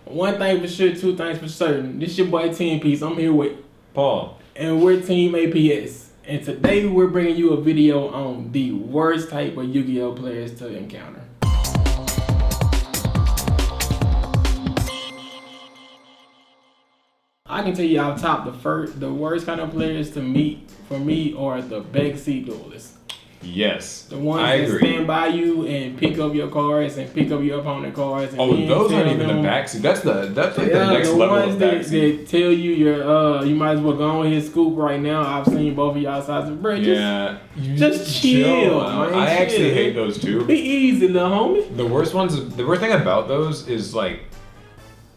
One thing for sure, two things for certain. This your boy 10 Piece. I'm here with Paul. And we're Team APS. And today we're bringing you a video on the worst type of Yu-Gi-Oh players to encounter. I can tell you off top, the worst kind of players to meet for me are the backseat duelists. Yes, the ones that stand by you and pick up your cards and pick up your opponent cards. And those aren't even the backseat. That's like the next level of backseat. That tell you you might as well go on his scoop right now. I've seen both of y'all sides. Bro, just chill. Man, I actually hate those too. Be easy, little homie. The worst thing about those is like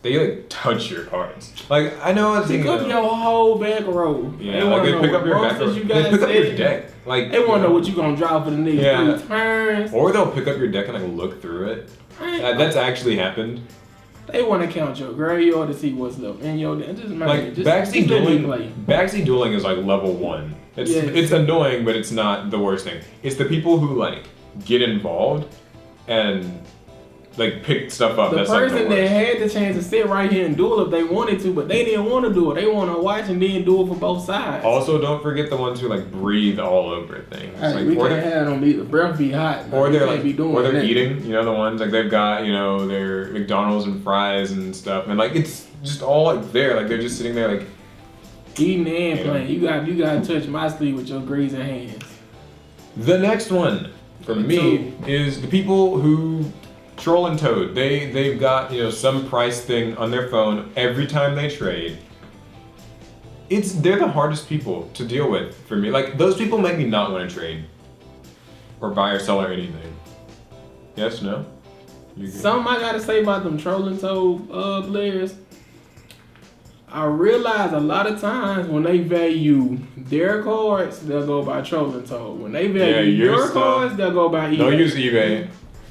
they like touch your cards. Like I know I was pick up your whole back row. Yeah, like they pick up your back row. They pick up your deck. Like they want to know what you gonna draw for the next 3 turns. Or they'll pick up your deck and like look through it. That's actually happened. They want to count your graveyard to see what's left in your deck. Backseat dueling is like level 1. It's annoying, but it's not the worst thing. It's the people who like get involved and like pick stuff up. The person that had the chance to sit right here and duel if they wanted to, but they didn't want to do it. They want to watch and then do it for both sides. Also, don't forget the ones who like breathe all over things. Hey, like, we can't have them be the breath be hot. Or they're like, or they're eating. You know the ones like they've got their McDonald's and fries and stuff, and like it's just all like there. Like they're just sitting there like eating and playing. You got to touch my sleeve with your greasy hands. The next one for me is the people who troll and toad. They've got some price thing on their phone every time they trade. They're the hardest people to deal with for me. Like those people make me not want to trade or buy or sell or anything. Yes, no? Something I gotta say about them troll and toad players. I realize a lot of times when they value their cards, they'll go by troll and toad. When they value your cards, they'll go by eBay. Don't use eBay.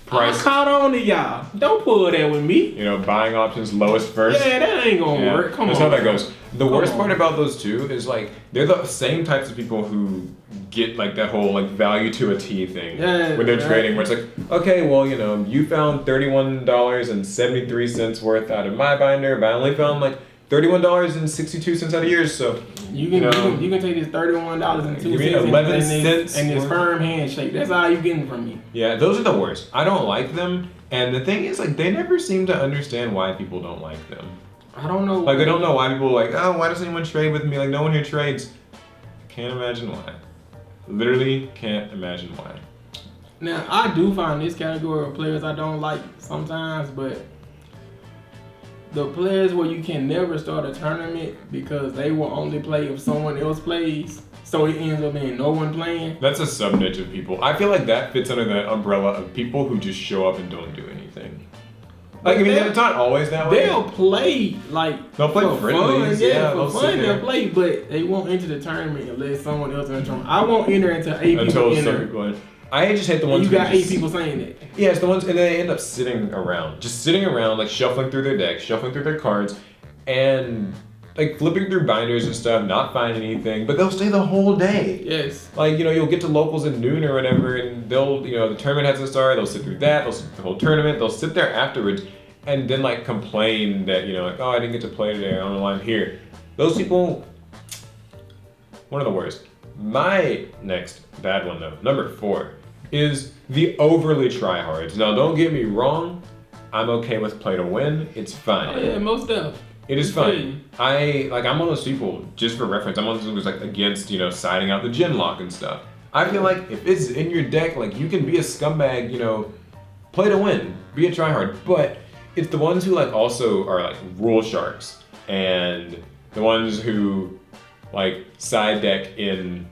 Price. I caught on to y'all. Don't pull that with me. Buying options lowest first. Yeah, that ain't gonna work. Come on. That's how that goes. The worst part about those two is like they're the same types of people who get like that whole like value to a T thing when they're trading. Where it's like, okay, well you found $31.73 worth out of my binder, but I only found like $31.62 out of yours. So you can take this $31.02 give me 11 cents and this firm handshake. That's all you getting from me. Yeah, those are the worst. I don't like them, and the thing is, like, they never seem to understand why people don't like them. I don't know. Like, they don't know why people are like, oh, why does anyone trade with me? Like, no one here trades. Can't imagine why. Literally can't imagine why. Now, I do find this category of players I don't like sometimes, but the players where you can never start a tournament because they will only play if someone else plays, so it ends up being no one playing. That's a sub-niche of people. I feel like that fits under the umbrella of people who just show up and don't do anything. Like, it's not always that way. They'll play, they'll play for friendlies. For fun they'll play, but they won't enter the tournament unless someone else enters the tournament. I won't enter until 8 people enter. I just hate the ones you got 8 people saying that. Yeah, it's the ones, and they end up sitting around, like shuffling through their decks, shuffling through their cards, and like flipping through binders and stuff, not finding anything, but they'll stay the whole day. Yes. Like, you'll get to locals at noon or whatever, and they'll, the tournament has to start, they'll sit through that, they'll sit through the whole tournament, they'll sit there afterwards, and then like complain that, like, oh, I didn't get to play today, I don't know why I'm here. Those people, one of the worst. My next bad one though, number 4, is the overly tryhards. Now, don't get me wrong, I'm okay with play to win. It's fine. Oh, yeah, most of. It is fine. I'm one of those people, just for reference, I'm one of those who's like against, siding out the gen lock and stuff. I feel like if it's in your deck, like you can be a scumbag, play to win, be a tryhard. But it's the ones who like also are like rule sharks and the ones who like side deck in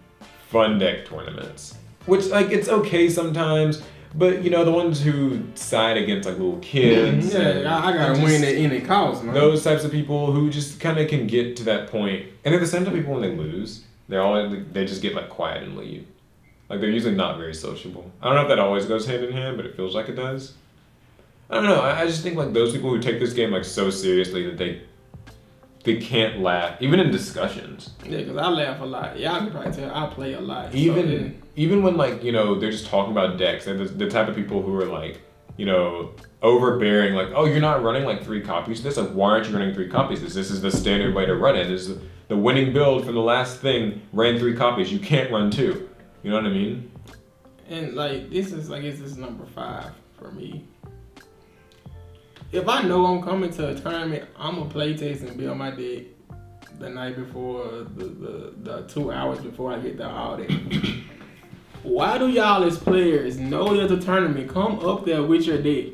fun deck tournaments. Which, like, it's okay sometimes, but, the ones who side against, like, little kids. Yeah, I gotta win at any cost, man. Those types of people who just kind of can get to that point. And they're the same type of people when they lose. They just get, like, quiet and leave. Like, they're usually not very sociable. I don't know if that always goes hand in hand, but it feels like it does. I don't know. I just think, like, those people who take this game, like, so seriously that they can't laugh, even in discussions. Yeah, because I laugh a lot. Y'all can probably tell I play a lot. Even when, like, they're just talking about decks, they're the type of people who are like, overbearing, like, oh, you're not running like 3 copies of this? Like, why aren't you running 3 copies of this? This is the standard way to run it. This is the winning build from the last thing, ran 3 copies. You can't run 2. You know what I mean? And like, this is number 5 for me. If I know I'm coming to a tournament, I'm gonna play test and build my deck the night before, the 2 hours before I get there all day. Why do y'all as players know there's a tournament, come up there with your deck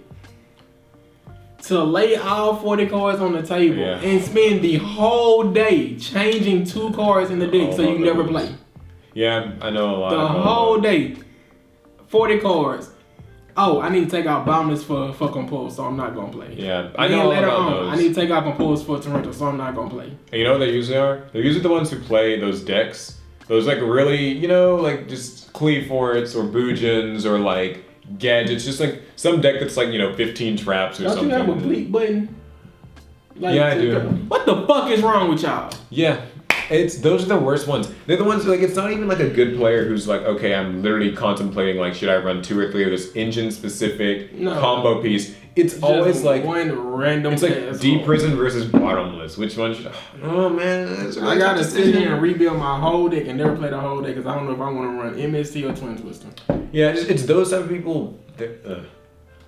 to lay all 40 cards on the table and spend the whole day changing 2 cards in the deck so you never play? Yeah, I know a lot. The whole day, 40 cards. Oh, I need to take out Boundless for Compulse, so I'm not gonna play. Yeah, I know later about those. I need to take out Compulse for Torrential, so I'm not gonna play. And you know what they usually are? They're usually the ones who play those decks. Those like really, like just Cleaforts or Boojins or like Gadgets. Just like some deck that's like, 15 traps or something. Don't you have a bleep button? Like, yeah, I do. What the fuck is wrong with y'all? Yeah. Those are the worst ones. They're the ones like, it's not even like a good player who's like, okay, I'm literally contemplating like, should I run 2 or 3 of this engine specific combo piece? It's just always like one random. It's like deep prison versus bottomless. Which one should? Oh man, I gotta sit here and rebuild my whole deck and never play the whole deck because I don't know if I want to run MST or Twin Twister. Yeah, it's those type of people.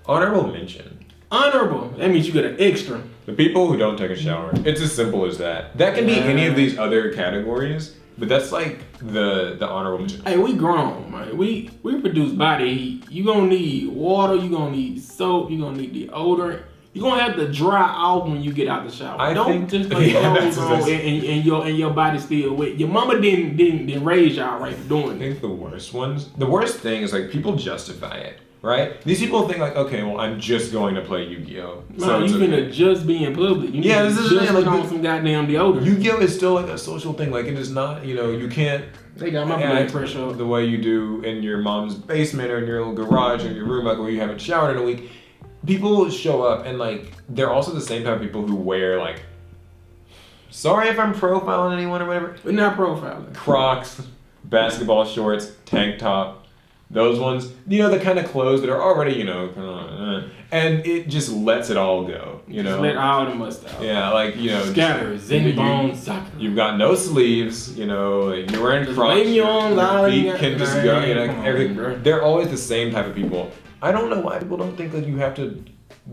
Honorable mention. Honorable. That means you get an extra. The people who don't take a shower. It's as simple as that. That can be any of these other categories, but that's like the honorable mention. Hey, we grown, man. We produce body heat. You gonna need water. You gonna need soap. You gonna need deodorant. You gonna have to dry off when you get out the shower. Don't just put clothes on and your body still wet. Your mama didn't raise y'all right for doing that. I think the worst thing is like people justify it. Right? These people think like, okay, well, I'm just going to play Yu-Gi-Oh. So you finna just be in public. This is just put on some goddamn deodorant. Yu-Gi-Oh is still like a social thing. Like it is not, you can't. They got my blood pressure up the way you do in your mom's basement or in your little garage or in your room, like where you haven't showered in a week. People show up and like they're also the same type of people who wear like. Sorry if I'm profiling anyone or whatever. We're not profiling. Crocs, basketball shorts, tank top. Those ones, the kind of clothes that are already, and it just lets it all go, Just let all the mustache. Yeah, like, Scatter, zen bone, soccer. You've got no sleeves, you're wearing Crocs. Your feet can just go, everything. They're always the same type of people. I don't know why people don't think that you have to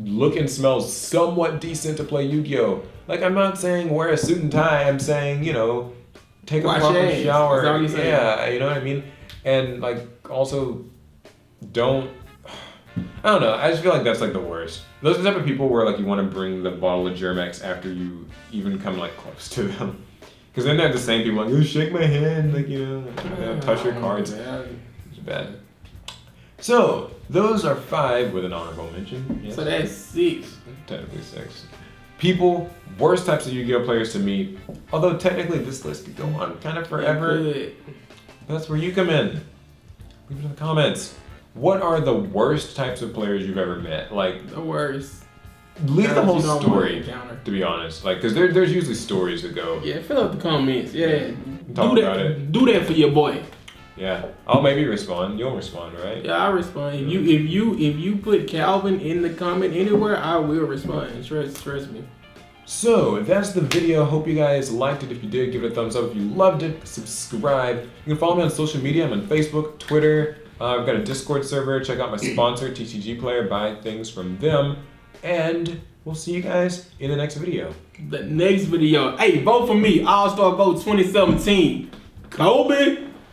look and smell somewhat decent to play Yu-Gi-Oh. Like, I'm not saying wear a suit and tie. I'm saying, take a proper shower. Yeah, you know what I mean? And like also don't I don't know, I just feel like that's like the worst. Those are the type of people where like you want to bring the bottle of Germex after you even come like close to them. Because then they're the same people like, oh, shake my hand, like, touch your cards. It's bad. So those are 5 with an honorable mention. Yes. So that's 6. Technically 6. People, worst types of Yu-Gi-Oh players to meet. Although technically this list could go on kind of forever. That's where you come in. Leave it in the comments. What are the worst types of players you've ever met? Like the worst. Leave the whole story, to be honest. Like, because there's usually stories that go. Yeah, fill out the comments. Yeah, talk about it. Do that for your boy. Yeah, I'll maybe respond. You'll respond, right? Yeah, I'll respond. If you put Calvin in the comment anywhere, I will respond. Trust me. So, that's the video. Hope you guys liked it. If you did, give it a thumbs up. If you loved it, subscribe. You can follow me on social media. I'm on Facebook, Twitter. I've got a Discord server. Check out my sponsor, TCG Player. Buy things from them. And we'll see you guys in the next video. The next video. Hey, vote for me. All-Star Vote 2017. Kobe.